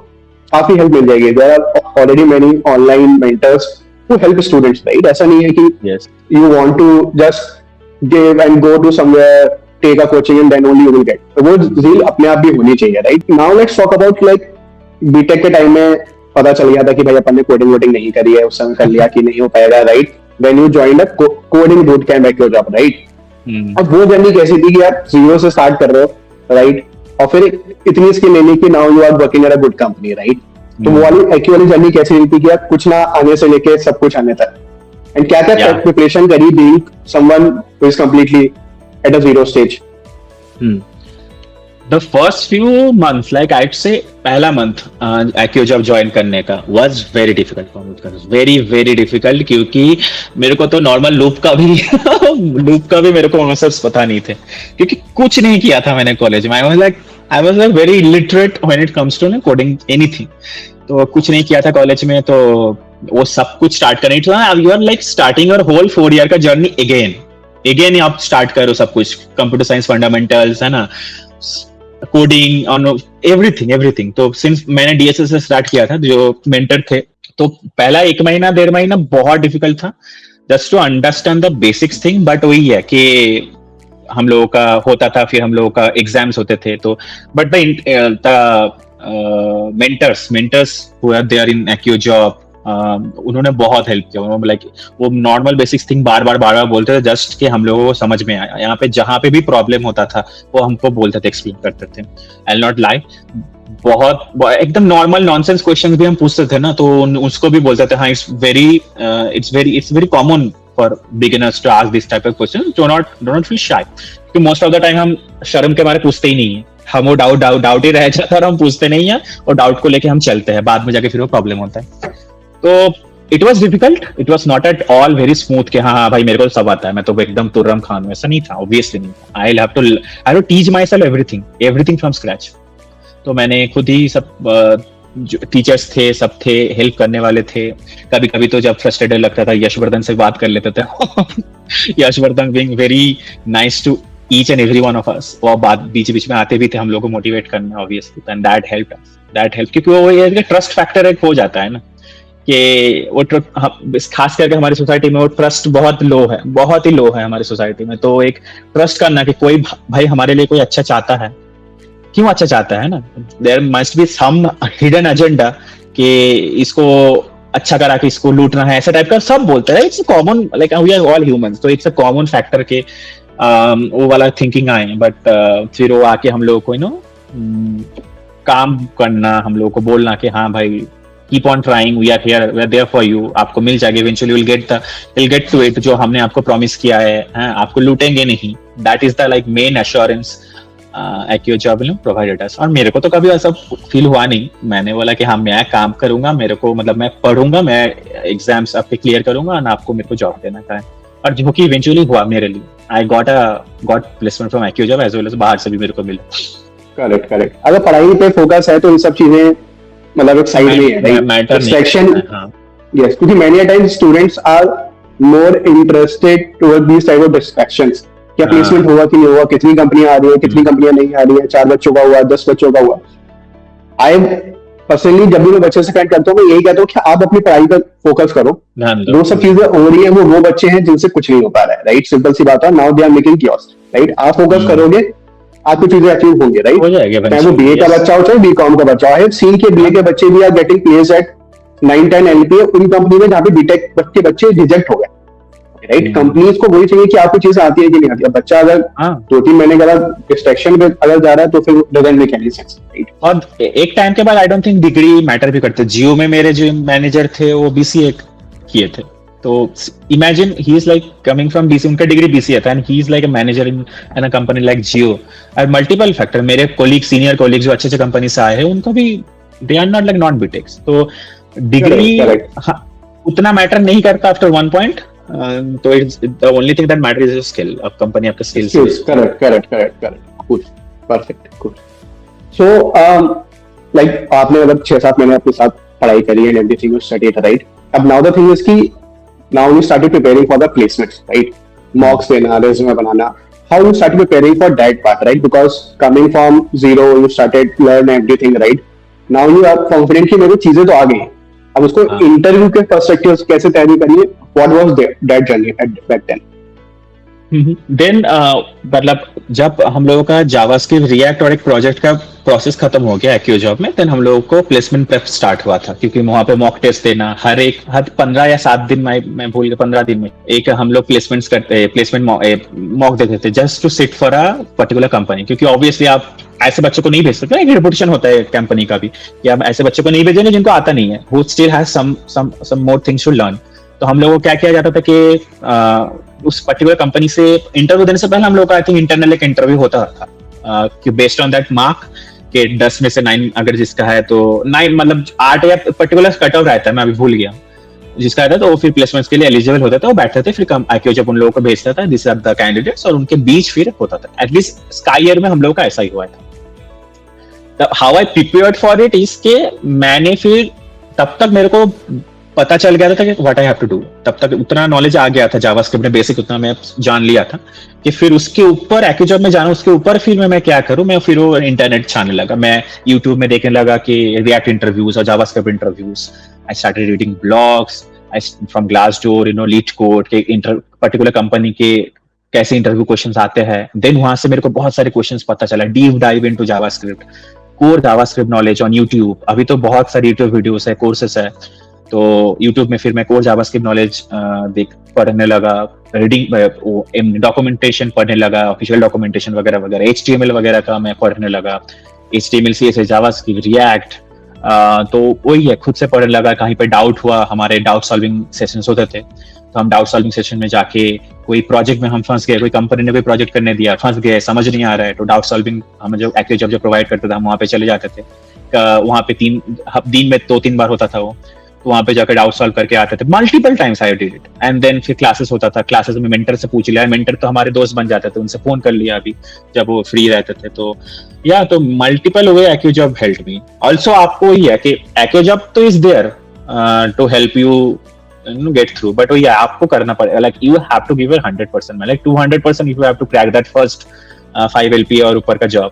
काफी हेल्प मिल जाएगी। There are already many online mentors who help students, right? ऐसा नहीं है कि you want to just give and go to somewhere, take a coaching and then only you will get. तो वो zeal अपने आप भी होनी चाहिए, right? Now let's talk about like B.Tech के टाइम में पता चल गया था कि भाई अपन ने कोडिंग वोडिंग नहीं करी है, उस समय कर लिया कि नहीं हो पाएगा, right? When you joined a coding boot camp at your job, right? अब वो जर्नी कैसी थी कि आप जीरो से स्टार्ट कर रहे हो, right? और फिर इतनी स्किल लेने की now you are working at a good company, right? तो वो वाली एक्चुअली जर्नी कैसी रही थी कि आप कुछ ना आने से लेके सब कुछ आने तक, एंड क्या क्या प्रिपरेशन करी being someone who is completely at a zero stage? The first few months, like I'd say पहला मंथ एक्योजॉब ज्वाइन करने का was very difficult for me, very very difficult, क्योंकि मेरे को तो नॉर्मल लूप का भी मेरे को कॉन्सेप्ट्स पता नहीं थे, क्योंकि कुछ नहीं किया था मैंने कॉलेज में। I was like very illiterate when it comes to coding anything. तो कुछ नहीं किया था कॉलेज में, तो वो सब कुछ स्टार्ट करना था। अब you are like starting your whole 4 year का जर्नी अगेन आप स्टार्ट करो सब कुछ, कंप्यूटर साइंस फंडामेंटल्स है ना, कोडिंग ऑन एवरीथिंग। तो सिंस मैंने डीएसएस से स्टार्ट किया था, जो मेंटर थे, तो पहला 1 महीना 1.5 महीना बहुत डिफिकल्ट था just to understand the basics thing. But वही है कि हम लोगों का होता था, फिर हम लोगों का एग्जाम्स होते थे, तो but the mentors who are there in Accio job, उन्होंने बहुत हेल्प किया। उन्होंने लाइक वो नॉर्मल बेसिक्स थिंग बार बार बोलते थे, जस्ट कि हम लोगों को समझ में आया। यहाँ पे जहाँ पे भी प्रॉब्लम होता था वो हमको बोलते थे, एक्सप्लेन करते थे। आई विल नॉट लाई, एकदम नॉर्मल नॉनसेंस क्वेश्चन भी हम पूछते थे ना, तो उसको भी बोलते थे हाँ it's very common for beginners to ask this type of question, do not feel shy, क्योंकि मोस्ट ऑफ द टाइम हम शर्म के बारे पूछते ही नहीं है, हम वो डाउट ही रह जाता है और हम पूछते नहीं है, और डाउट को लेके हम चलते हैं, बाद में जाके फिर वो प्रॉब्लम होता है। तो it was difficult, it was not at all very smooth कि हाँ भाई मेरे को सब आता है, मैं तो एकदम तुर्रम खान हूँ, ऐसा नहीं था, ऑब्वियसली नहीं था। I have to teach myself everything from scratch. तो मैंने खुद ही सब जो टीचर्स थे सब थे, हेल्प करने वाले थे। कभी कभी तो जब फ्रस्ट्रेटेड लगता था, यशवर्धन से बात कर लेते थे Yashvardhan being very nice to each and every one of us, वो बात बीच बीच में आते भी थे हम लोग को मोटिवेट करना, ऑब्वियसली, एंड दैट हेल्प, क्योंकि वो ये ट्रस्ट फैक्टर एक हो जाता है ना, कि वो खास करके हमारी सोसाइटी में वो ट्रस्ट बहुत लो है, बहुत ही लो है हमारी सोसाइटी में। तो एक ट्रस्ट करना कि कोई भाई हमारे लिए कोई अच्छा चाहता है, क्यों अच्छा चाहता है ना, there must be some hidden agenda कि इसको अच्छा करा के इसको लूटना है, ऐसा टाइप का सब बोलते हैं। It's common, like we are all humans, तो इट्स अ कॉमन फैक्टर के वो वाला थिंकिंग आए। बट फिर वो आके हम लोगों को काम करना, हम लोगों को बोलना कि हाँ भाई keep on trying, we are there for you, आपको मिल जाएगा eventually, will get to it, जो हमने आपको प्रॉमिस किया है, आपको लूटेंगे नहीं। That is the like main assurance AccioJob provided us. और मेरे को तो कभी ऐसा फील हुआ नहीं, मैंने बोला कि हाँ मैं काम करूंगा, मेरे को मतलब मैं पढ़ूंगा, मैं एग्जाम्स आपके क्लियर करूंगा और आपको मेरे को जॉब देना का है, और जो कि इवेंचुअली हुआ मेरे लिए। I got placement from AccioJob as well as बाहर से भी मेरे को मिला। करेक्ट। अगर पढ़ाई पे फोकस है तो ये सब चीजें मतलब एक साइड में है, मैटर डिस्ट्रैक्शन। हाँ यस, क्योंकि many times students are more interested toward this type of distractions, क्या प्लेसमेंट होगा कि नहीं होगा, कितनी कंपनियां आ रही है, कितनी कंपनियां नहीं आ रही है, 4 बच्चों का हुआ, 10 बच्चों का हुआ। आई पर्सनली जब भी मैं बच्चे से कनेक्ट करता हूँ, मैं यही कहता हूँ कि आप अपनी पढ़ाई पर फोकस करो, वो सब चीजें हो रही है, वो बच्चे हैं जिनसे कुछ नहीं हो पा रहा है, राइट, सिंपल सी बात है, now they are making kiosk, right, आप फोकस करोगे आपकी चीजें अचीव होंगे, राइट, चाहे वो बीए का बच्चा हो चाहे बीकॉम का बच्चा हो। आई हैव सीन के बीए के बच्चे भी are getting placed at 9-10 LPA उन कंपनी में जहाँ पे बीटेक के बच्चे रिजेक्ट हो गए, राइट। कंपनीज को वही चाहिए कि आपको चीजें आती है कि नहीं आती है। बच्चा अगर 2-3 महीने के बाद डिस्ट्रैक्शन में अगर जा रहा है तो फिर doesn't make any sense, right. और एक टाइम के बाद I don't think degree matter भी करते। जियो में मेरे जो मैनेजर थे वो BCA किए थे, तो imagine he is like coming from BCA, उनका डिग्री BCA था, and he is like a manager in a company like Jio. और मल्टीपल फैक्टर, मेरे कोलीग, सीनियर कोलीग जो अच्छे कंपनी से आए हैं, उनको भी they are not like not BTechs. तो डिग्री उतना मैटर नहीं करता आफ्टर वन पॉइंट। तो it's the only thing that matters is skill, अब कंपनी आपका skills. Correct, good, perfect, good. So like आपने मतलब 6-7 महीने अपने साथ पढ़ाई करी है, एवरीथिंग यू स्टडीड, राइट। अब नाउ द थिंग इज कि now you started preparing for the placements, right, mocks देना, रेज्यूमे बनाना, how you started preparing for that part, right, because coming from zero you started learn everything, right. Now you are confident कि मेरे चीजें तो आ गई, अब उसको interview के पर्सपेक्टिव कैसे तैयारी करिए, what was that journey at back then? Then मतलब जब हम लोगों का जावास्क्रिप्ट, रिएक्ट और एक प्रोजेक्ट का प्रोसेस खत्म हो गया एक्यू जॉब में, देन हम लोगों को प्लेसमेंट प्रेप स्टार्ट हुआ था, क्योंकि वहां पे मॉक टेस्ट देना हर 15 या 7 दिन, मैं भूल गया, 15 दिन में एक हम लोग प्लेसमेंट्स करते, प्लेसमेंट मॉक देते थे, just to sit for a particular company. क्योंकि ऑब्वियसली आप ऐसे बच्चों को नहीं भेज सकते, एक रेपुटेशन होता है कंपनी का भी कि आप ऐसे बच्चों को नहीं भेजेंगे जिनको आता नहीं है, who still has some more things to learn। तो हम लोगों को क्या किया जाता था कि उस पर्टिकुलर कंपनी से इंटरव्यू देने से पहले हम लोग का आई थिंक इंटरनल एक इंटरव्यू होता था, कि बेस्ड ऑन दैट मार्क के 10 में से 9 अगर जिसका है तो 9 मतलब 8 या पर्टिकुलर कट ऑफ रहता है, मैं अभी भूल गया, जिसका रहता था तो वो फिर प्लेसमेंट्स के लिए एलिजिबल होता था, वो बैठते थे, फिर एक्यू जब उन लोगों को भेजता था दिस आर द कैंडिडेट्स, और उनके बीच फिर होता था। एटलीस्ट स्काई ईयर में हम लोग का ऐसा ही हुआ था। How I prepared for it is के मैंने फिर तब तक मेरे को पता चल गया था कि what I have to do, तब तक उतना नॉलेज आ गया था जावास्क्रिप्ट में, बेसिक उतना मैं जान लिया था कि फिर उसके ऊपर एक्यू जॉब में जाना, उसके ऊपर फिर मैं क्या करूं, मैं फिर वो इंटरनेट छानने लगा, मैं यूट्यूब में देखने लगा कि रिएक्ट इंटरव्यूज और JavaScript interviews. I started reading blogs from Glassdoor, leet code के पर्टिकुलर कंपनी के कैसे इंटरव्यू क्वेश्चंस आते हैं। देन वहां से मेरे को बहुत सारे क्वेश्चंस पता चला, deep dive into JavaScript, core JavaScript knowledge on YouTube. अभी तो बहुत सारी यूट्यूब वीडियोस है, कोर्सेस है, तो यूट्यूब में फिर मैं कोर जावास्क्रिप्ट नॉलेज देख पढ़ने लगा, रीडिंग डॉक्यूमेंटेशन पढ़ने लगा, ऑफिशियल डॉक्यूमेंटेशन वगैरह वगैरह, HTML वगैरह का मैं पढ़ने लगा, HTML CSS जावास्क्रिप्ट रिएक्ट। तो वही है, खुद से पढ़ने लगा। कहीं पे डाउट हुआ, हमारे डाउट सॉल्विंग सेशंस होते थे, तो हम डाउट सॉल्विंग सेशन में जाके, कोई प्रोजेक्ट में हम फंस गए, कोई कंपनी ने कोई प्रोजेक्ट करने दिया, फंस गए, समझ नहीं आ रहा है, तो डाउट सॉल्विंग हम जो एक्टिव जो प्रोवाइड करते थे हम वहाँ पे चले जाते थे। वहाँ पे दिन में 2-3 बार होता था वो, तो वहाँ पे जाकर डाउट सॉल्व करके आते थे। Multiple times I did it. And then फिर क्लासेस होता था, क्लासेस में मेंटर से पूछ लिया, मेंटर तो हमारे दोस्त बन जाते थे, उनसे फोन कर लिया अभी जब वो फ्री रहते थे। तो या तो multiple way AccioJob help me. Also आपको ये है कि एक्यूजॉब तो is there to help you get through, but वो आपको करना पड़ेगा, like you have to give your 100%, like 200% you have to crack that first 5 LP और ऊपर का job.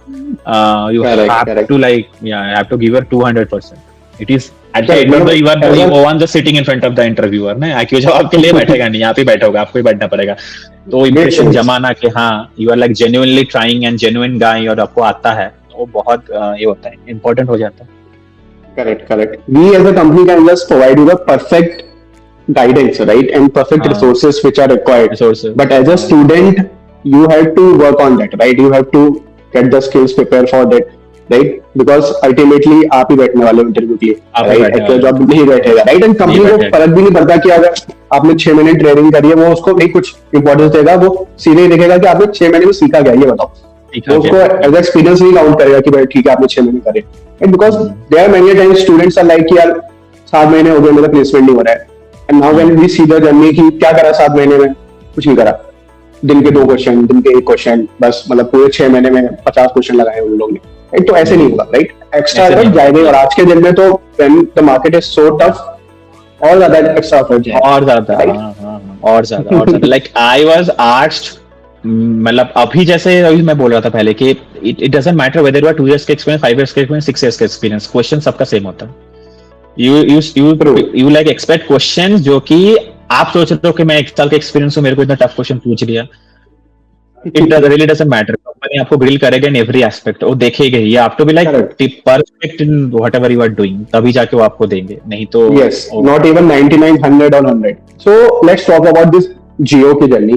You have to like have to give your 200%। It is at the end of the you are the one just sitting in front of the interviewer ना, एक्यूजॉब आपके लिए बैठेगा नहीं, आप ही बैठोगे, आपको ही बैठना पड़ेगा। तो इम्प्रेशन जमाना कि हाँ you are like genuinely trying and genuine guy और आपको आता है, वो बहुत ये होता है, इम्पोर्टेंट हो जाता है। Correct. We as a company can just provide you the perfect guidance, right, and perfect resources which are required. But as a student, you have to work on that, right? You have to get the skills, prepare for that, right? Because ultimately आप ही बैठने वाले interview के लिए, right? एक्यूजॉब नहीं बैठेगा, right? And company को फर्क भी नहीं पड़ता कि अगर आपने 6 महीने ट्रेनिंग करी है, वो उसको नहीं कुछ इंपॉर्टेंस देगा, वो सीधे देखेगा कि आपने 6 महीने में सीखा क्या, ये बताओ। तो उसको एज एक्सपीरियंस नहीं काउंट करेगा कि भाई ठीक है आपने 6 महीने करे। And because there are many times students are like यार 7 महीने हो गए मेरा प्लेसमेंट नहीं हो रहा है, and now when we see the journey कि क्या करा 7 महीने में, कुछ नहीं करा, दिन के 2 क्वेश्चन, दिन के 1 क्वेश्चन, बस मतलब पूरे 6 महीने में 50 क्वेश्चन लगाए उन लोगों ने। तो ऐसे नहीं होगा, राइट? एक्स्ट्रा एफर्ट जाएगा, और आज के दिन में तो when the market is so tough, और ज्यादा एक्स्ट्रा एफर्ट जाएगा, और ज्यादा लाइक आई वाज आस्क्ड, मतलब अभी जैसे अभी मैं बोल रहा था पहले कि it doesn't matter whether you are 2 years का एक्सपीरियंस, 5 इयर्स का एक्सपीरियंस, 6 इयर्स का एक्सपीरियंस, क्वेश्चन सबका सेम होता है। यू लाइक एक्सपेक्ट क्वेश्चंस जो कि आप सोच रहे हो कि मैं 1 साल का एक्सपीरियंस हूं, मेरे को इतना टफ क्वेश्चन पूछ लिया। It really doesn't matter, company आपको ग्रिल करेगा इन एवरी एस्पेक्ट, वो देखेगा, ये आप to be like perfect in whatever you are doing, तभी जाके वो आपको देंगे, नहीं तो यस, नॉट इवन 99, 100 और 100। So let's talk about this Jio की जर्नी,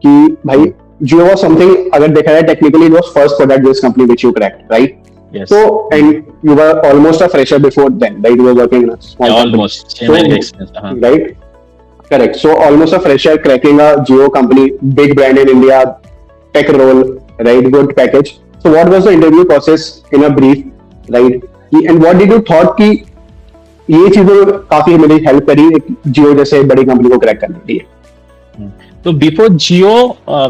कि भाई Jio was something, अगर देखा जाए technically it was first product based company which you cracked, right? Yes. So and you were almost a fresher before then, right? You were working in a small almost company. So, right? Correct. So almost a fresher cracking a Jio company, big brand in India, tech role, right? Good package. So what was the interview process in a brief, right? And what did you thought कि ये चीजें काफी मेरी help करी Jio जैसे बड़ी company को crack करने के लिए? तो बिफोर जियो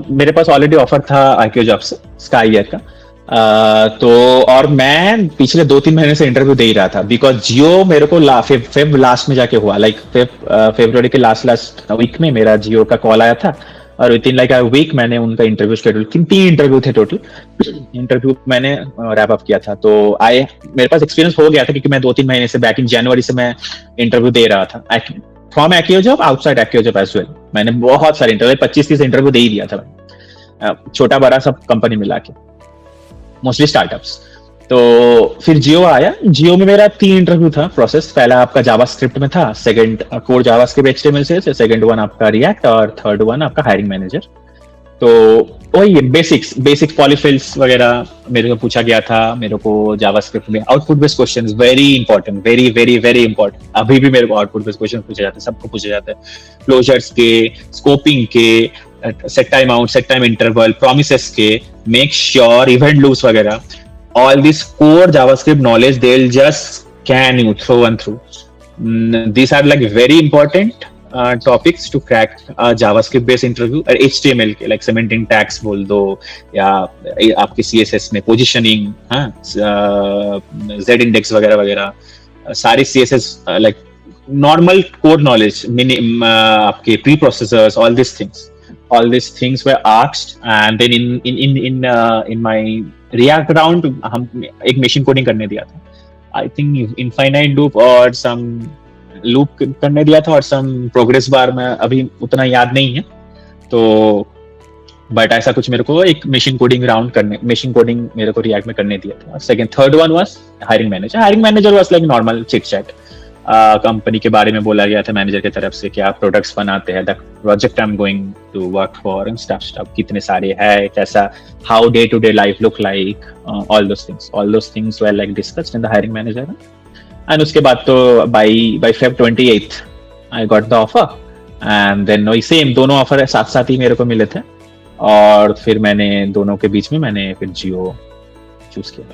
मेरे पास ऑलरेडी ऑफर था एक्यूजॉब से, स्काई ईयर का। तो और मैं पिछले 2-3 महीने से इंटरव्यू दे ही रहा था, बिकॉज जियो मेरे को फेब लास्ट में जाके हुआ, लाइक फरवरी के लास्ट वीक में मेरा जियो का कॉल आया था, और within like a week मैंने उनका इंटरव्यू शेड्यूल, 3 इंटरव्यू थे टोटल, इंटरव्यू मैंने रैप अप किया था। तो मेरे पास एक्सपीरियंस हो गया था, क्योंकि मैं 2-3 महीने से बैक इन जनवरी से मैं इंटरव्यू दे रहा था, फ्रॉम एक्यूजॉब, आउटसाइड एक्यूजॉब एज वेल। मैंने बहुत सारे इंटरव्यू, 25-30 इंटरव्यू दे ही दिया था, छोटा बड़ा सब कंपनी मिला के, मोस्टली स्टार्टअप्स। तो फिर जियो आया, जियो में मेरा 3 इंटरव्यू था प्रोसेस। पहला आपका जावास्क्रिप्ट में था, सेकंड कोर जावास्क्रिप्ट HTML से, सेकंड वन आपका रिएक्ट, और थर्ड वन आपका हायरिंग मैनेजर। तो वही बेसिक्स पॉलीफिल्स वगैरह मेरे को पूछा गया था। मेरे को जावास्क्रिप्ट में output based questions very important, very very very important, अभी भी मेरे को आउटपुट बेस्ड क्वेश्चन पूछे जाते हैं, सबको पूछे जाते हैं, क्लोजर्स के, स्कोपिंग के, set time out, set time interval, promises के, मेक श्योर, इवेंट लूप्स वगैरह, all this core JavaScript knowledge they'll just scan you through and through. These are like very important topics to crack a JavaScript based interview। और HTML के like cementing tags बोल दो, या आपके CSS में positioning, Z index वगैरह वगैरह, सारे CSS like normal core knowledge, आपके preprocessors, all these things were asked। And then in my React round हम एक मशीन कोडिंग करने दिया था, आई थिंक इनफाइनाइट लूप और सम लूप करने दिया था, और सम प्रोग्रेस बार में अभी उतना याद नहीं है। तो बट ऐसा कुछ मेरे को एक मशीन कोडिंग मेरे को रिएक्ट में करने दिया था. Second third one was hiring manager was like normal chit chat. Company के बारे में बोला गया था मैनेजर की तरफ से कि आप प्रोडक्ट्स बनाते हैं, the project I am going to work for and stuff कितने सारे है, कैसा, how day to day life look like, all those things were like discussed in the hiring manager. And उसके बाद तो by Feb 28 I got the offer. And then वही same दोनों offer साथ साथ ही मेरे को मिले थे, और फिर मैंने दोनों के बीच में मैंने फिर जियो चूज किया.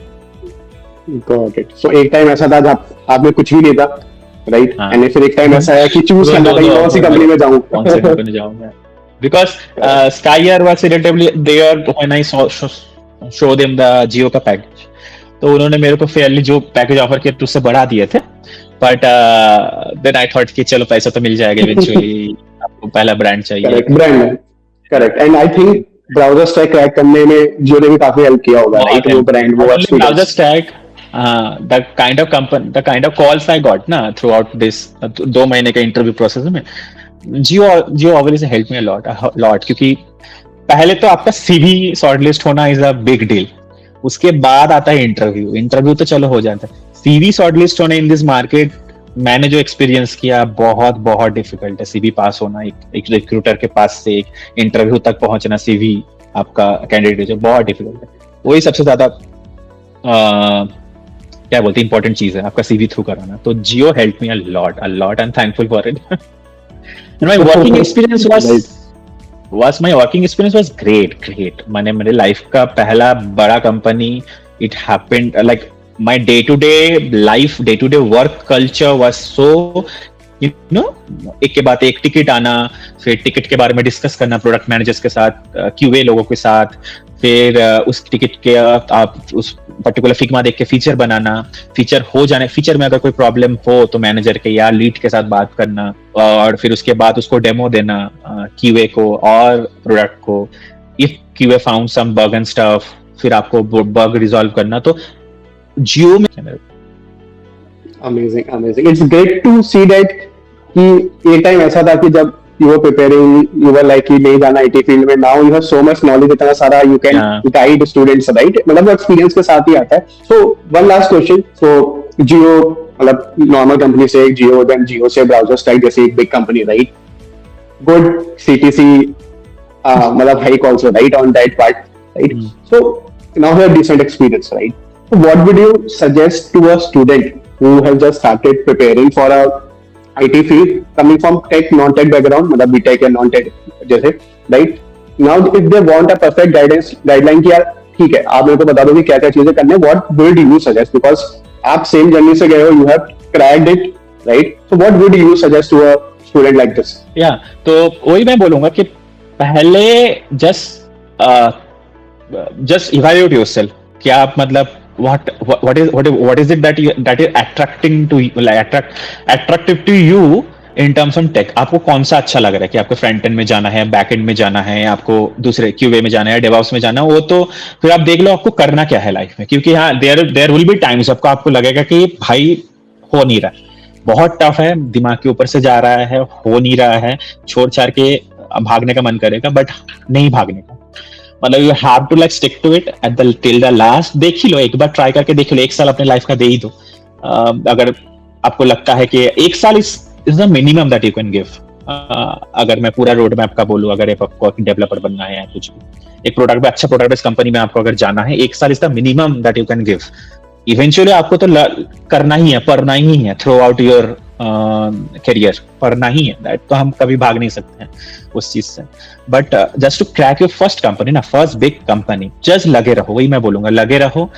Got it. सो एक टाइम ऐसा था जब आप में कुछ भी नहीं था, राइट? हाँ. एंड फिर एक टाइम ऐसा है कि चूज करना था कि कौन सी कंपनी में जाऊं. कौन सी कंपनी जाऊं मैं, because Skyer was relatively there when I show them the Jio का पैकेज. तो उन्होंने मेरे को फेयरली जो पैकेज ऑफर किया उससे बढ़ा दिए थे. बट देन आई थॉट कि चलो पैसा तो मिल जाएगा इवेंचुअली. आपको पहला ब्रांड चाहिए. करेक्ट, ब्रांड है. Correct. And I think browser stack crack करने में जियो ने भी काफी हेल्प किया होगा, राइट? वो ब्रांड, वो browser stack, the kind of calls I got ना throughout this 2 महीने के इंटरव्यू प्रोसेस में, जियो obviously helped me a lot, क्योंकि पहले तो आपका सीवी शॉर्टलिस्ट होना इज अ बिग डील. उसके बाद आता है इंटरव्यू तो चलो हो जाता है. सीवी शॉर्टलिस्ट होना इन दिस मार्केट, मैंने जो एक्सपीरियंस किया, बहुत बहुत डिफिकल्ट है. सीवी पास होना एक रिक्रूटर के पास से एक इंटरव्यू तक पहुंचना, सीवी आपका कैंडिडेट जो बहुत डिफिकल्ट है. वही सबसे ज्यादा क्या बोलते हैं इंपॉर्टेंट चीज है, आपका सीवी थ्रू कराना. तो Jio help me a lot. I am thankful for it. My working experience was great. मैंने मेरे लाइफ का पहला बड़ा कंपनी. It happened like my day to day work culture was so, एक के बाद एक टिकट आना, फिर टिकट के बारे में डिस्कस करना प्रोडक्ट मैनेजर्स के साथ, QA लोगों के साथ, फिर उस टिकट के आप उस पर्टिकुलर फिग्मा देख के फीचर बनाना, फीचर में अगर कोई प्रॉब्लम हो तो मैनेजर के या लीड के साथ बात करना, और फिर उसके बाद उसको डेमो देना QA को और प्रोडक्ट को. If QA found some bug and stuff, फिर आपको बग रिजॉल्व करना. तो जियो में amazing. It's great to see that कि एक टाइम ऐसा था कि जब you were preparing, you were like कि नहीं जाना IT फील्ड में. Now you have so much knowledge, इतना सारा you can guide students, right? मतलब एक्सपीरियंस के साथ ही आता है. So one last question. So जियो मतलब नॉर्मल कंपनी से जियो, देन जियो से ब्राउजर स्टैक जैसे एक big company, right? Good CTC मतलब hike also, right, on that part, right? So now you have decent experience, right? What would you suggest to a student who has just started preparing for a IT field, coming from tech, non-tech background, मतलब B.Tech या non-tech जैसे, right? Now, if they want a perfect guideline कि यार ठीक है, आप मेरे को बता दो कि क्या क्या चीजें करने, what would you suggest? Because आप same journey से गए हो, you have cracked it, right? So what would you suggest to a student like this? Yeah, तो वही मैं बोलूँगा कि पहले just evaluate yourself. क्या आप मतलब what is it that is attractive to you in terms of tech? आपको कौन सा अच्छा लग रहा है कि आपको फ्रंट एंड में जाना है, बैक एंड में जाना है, आपको दूसरे QA में जाना है, डेवऑप्स में जाना है, वो तो फिर आप देख लो आपको करना क्या है लाइफ में. क्योंकि हाँ, देयर विल बी टाइम्स आपको लगेगा कि भाई हो नहीं रहा, बहुत टफ है, दिमाग के ऊपर से जा रहा है, हो नहीं रहा है, छोड़ छाड़ के भागने का मन करेगा, बट नहीं भागने का. मतलब you have to like stick to it at the till the last. देख ही लो, एक बार ट्राई करके देख लो, 1 साल अपने लाइफ का दे ही दो. अगर आपको लगता है कि 1 साल is the minimum that you can give. अगर मैं पूरा रोड मैप का बोलूं, अगर आपको डेवलपर बनना है या कुछ भी, एक प्रोडक्ट, अच्छा प्रोडक्ट बेस्ड कंपनी में आपको अगर जाना है, 1 साल is the minimum that you can give. Eventually आपको तो करना ही है, पढ़ना ही है थ्रू आउट योर करियर, पढ़ना ही है. दैट तो हम कभी भाग नहीं सकते हैं उस चीज से. But just to crack your first company ना, फर्स्ट बिग कंपनी, जस्ट लगे रहो. वही मैं बोलूंगा, लगे रहो.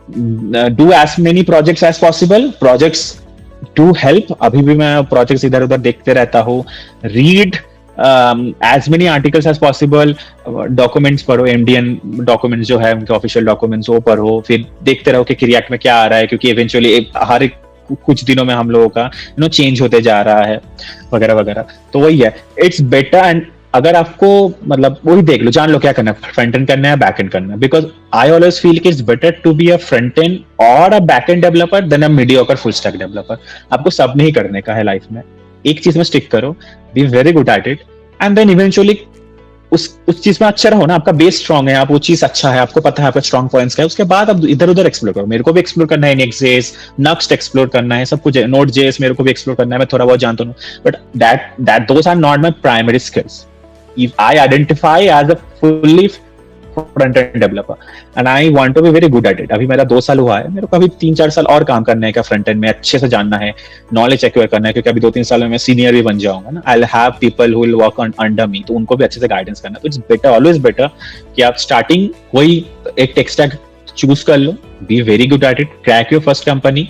Do as many projects as possible. Projects do help. अभी भी मैं प्रोजेक्ट्स इधर उधर देखते रहता हूँ. Read as many articles as possible. Documents पढ़ो, MDN डॉक्यूमेंट्स जो है उनके ऑफिशियल डॉक्यूमेंट्स वो पढ़ो. फिर देखते रहो कि रिएक्ट में क्या आ रहा है, क्योंकि इवेंचुअली हर एक कुछ दिनों में हम लोगों का चेंज होते जा रहा है वगैरह वगैरह. तो वही है, इट्स बेटर. एंड अगर आपको मतलब वही देख लो, जान लो क्या करना है, फ्रंट एंड करना है, बैक एंड करना है. बिकॉज आई ऑलवेज फील कि it's better to be a front end or a back end developer than a mediocre full stack developer. आपको सब नहीं करने का है लाइफ में. एक चीज में स्टिक करो, be very good at it, and then eventually उस चीज में अच्छा रहो ना, आपका बेस स्ट्रांग है, आप वो चीज अच्छा है, आपको पता है आपका स्ट्रांग पॉइंट्स क्या है, उसके बाद अब इधर उधर एक्सप्लोर करो। मेरे को भी एक्सप्लोर करना है नेक्स्ट.js, नक्स्ट एक्सप्लोर करना है, सब कुछ है, नोड.js मेरे को भी एक्सप्लोर करना है, मैं थोड़ा बहुत जानता हूँ, but that those are not my primary skills. If I identify as a fully front end developer and I want to be very good at it. अभी मेरा 2 साल हुआ है, मेरे को अभी 3-4 साल और काम करना है क्या फ्रंट एंड में, अच्छे से जानना है, नॉलेज एक्वायर करना है, क्योंकि अभी 2-3 साल में मैं सीनियर भी बन जाऊंगा ना. I will have people who will work under मी, तो उनको भी अच्छे से गाइडेंस करना. तो इट्स बेटर, ऑलवेज बेटर कि आप स्टार्टिंग कोई एक टेक स्टैक चूज कर लो, be very good at it, crack your first company,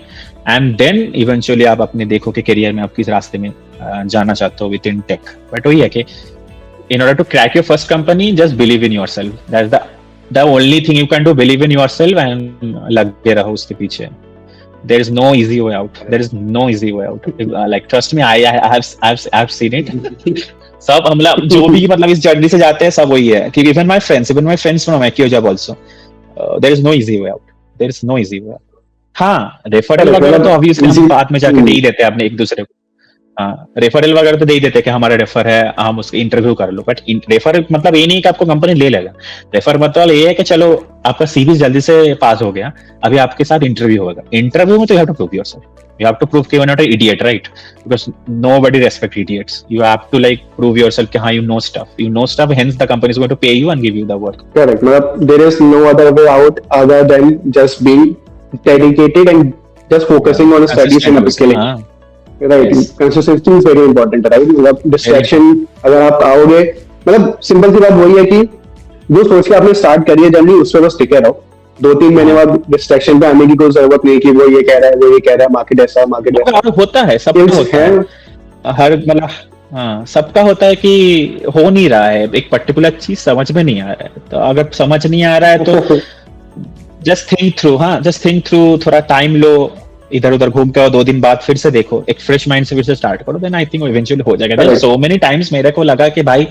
and then eventually आप अपने देखो कि करियर में आप किस रास्ते में जाना चाहते हो विद इन टेक. बट वही है कि in order to crack your first company, just believe in yourself. That's the only thing you can do. Believe in yourself and लगे रहो उसके पीछे. There is no easy way out. There is no easy way out. Like trust me, I've seen it. सब हम लोग जो भी मतलब इस जर्नी से जाते हैं सब वही है कि even my friends from AccioJob also, there is no easy way out. There is no easy way out. हाँ, रेफरल वगैरह तो obviously हम बाद में जाके दे ही देते हैं अपने एक दूसरे को. रेफरल वगैरह तो दे ही देते हैं कि हमारा रेफर है, हम उसके इंटरव्यू कर लो. बट रेफर मतलब ये नहीं कि आपको कंपनी ले लेगा. रेफर मतलब ये है कि चलो आपका सीवी जल्दी से पास हो गया, अभी आपके साथ इंटरव्यू होगा. इंटरव्यू में तो you have to prove yourself. You have to prove कि you're not an idiot, right? Because nobody respects idiots. You have to like prove yourself कि हाँ you know stuff. You know stuff, hence the company is going to pay you and give you the work. Correct. मतलब there is no other way out other than just being dedicated and just focusing on studies and upskilling. Right, consistency is very important, right. मतलब distraction अगर आप आओगे, मतलब simple सी बात वही है कि जो सोच के आपने स्टार्ट करी है जर्नी उस पर बस टिके रहो. 2-3 महीने बाद डिस्ट्रैक्शन पे आने की कोई जरूरत नहीं कि वो ये कह रहा है, वो ये कह रहा है, मार्केट ऐसा है, मार्केट वैसा होता है, सब होता है हर मतलब. हाँ, सबका होता है कि हो नहीं रहा है, एक पर्टिकुलर चीज समझ में नहीं आ रहा है. तो अगर समझ नहीं आ रहा है तो जस्ट थिंक थ्रू. हाँ, जस्ट थिंक थ्रू, थोड़ा टाइम लो, इधर उधर घूम के और 2 दिन बाद फिर से देखो, एक फ्रेश माइंड से फिर से स्टार्ट करो, देन आई थिंक इवेंचुअली हो जाएगा. सो मेनी टाइम्स मेरे को लगा कि भाई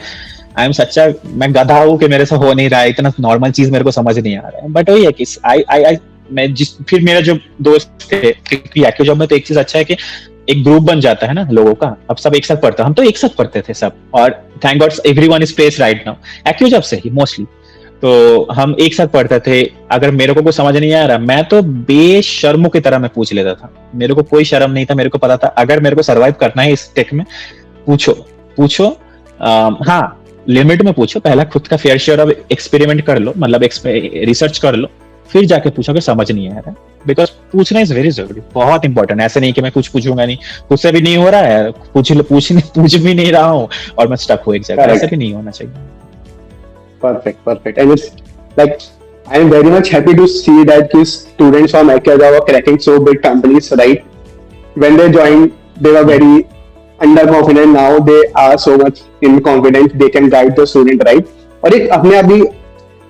आई एम सच्चा, मैं गधा हूँ कि मेरे से हो नहीं रहा है, इतना नॉर्मल चीज मेरे को समझ नहीं आ रहा है. बट वही है कि आई मैं जिस फिर मेरा जो दोस्त थे AccioJob में, तो एक चीज अच्छा है कि एक ग्रुप बन जाता है ना लोगों का. अब सब एक साथ पढ़ते, हम तो एक साथ पढ़ते थे सब, और thank God everyone is placed right now AccioJob से ही मोस्टली. तो हम एक साथ पढ़ते थे. अगर मेरे को कुछ समझ नहीं आ रहा, मैं तो बेशर्मों की तरह मैं पूछ लेता था. मेरे को कोई शर्म नहीं था, मेरे को पता था अगर मेरे को सरवाइव करना है इस टेक में, पूछो. हाँ, लिमिट में पूछो. पहला खुद का फेयर शेयर ऑफ एक्सपेरिमेंट कर लो, मतलब रिसर्च कर लो, फिर जाके पूछो कि समझ नहीं आ रहा है. बिकॉज पूछना इज वेरी जरूरी, बहुत इंपॉर्टेंट. ऐसे नहीं कि मैं कुछ पूछूंगा नहीं, खुद से भी नहीं हो रहा है, पूछ भी नहीं रहा हूँ और मैं स्टक हूँ एक जगह. ऐसा भी नहीं होना चाहिए. Perfect. And it's like I am very much happy to see that these students from AccioJob are cracking so big companies, right? When they joined, they were very underconfident. Now they are so much confident. They can guide the student, right? और एक अपने आप भी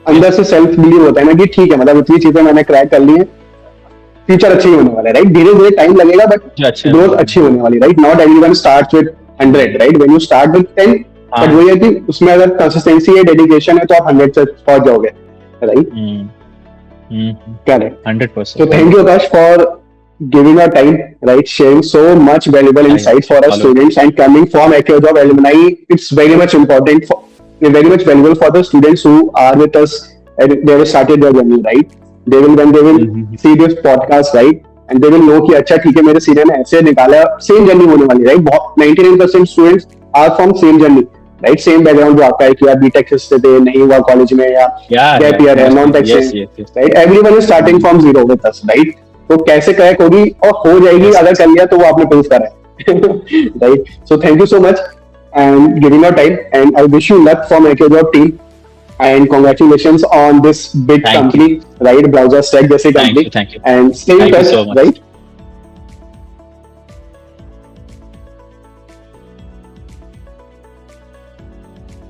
अंदर से self believe होता है ना कि ठीक है, मतलब इतनी चीजें मैंने क्रैक कर ली है, फ्यूचर अच्छे ही होने वाला है, राइट. धीरे धीरे टाइम लगेगा बट ग्रोथ अच्छी होने वाली, right. Not everyone starts with 100, right. When you start with 10, but वही है कि उसमें अगर कंसिस्टेंसी है, डेडिकेशन है, तो आप 100 से पहुंच जाओगे, right. Correct, 100%. So thank you, Akash, for giving our time, right, sharing so much valuable insight for our students, and coming from AccioJob alumni, it's very much important very much valuable for the students who are with us and they have started their journey, right. When they will see this podcast, right, and they will know कि अच्छा ठीक है, मेरे senior ने ऐसे निकाला, same journey होने वाली, right. 99% students are from same journey, right. Same background जो आपका है कि आप बीटेक से थे, नहीं हुआ कॉलेज में, या गैप ईयर है, नॉन टेक से, right. Everyone is starting from zero with us, right. तो कैसे क्रैक होगी और हो जाएगी, अगर कर लिया तो वो आपने प्रूव करा है, right. So thank you so much and giving your time, and I wish you luck from AccioJob team, and congratulations on this big company, right, Browser Stack जैसे company. Thank you. And stay in touch, right.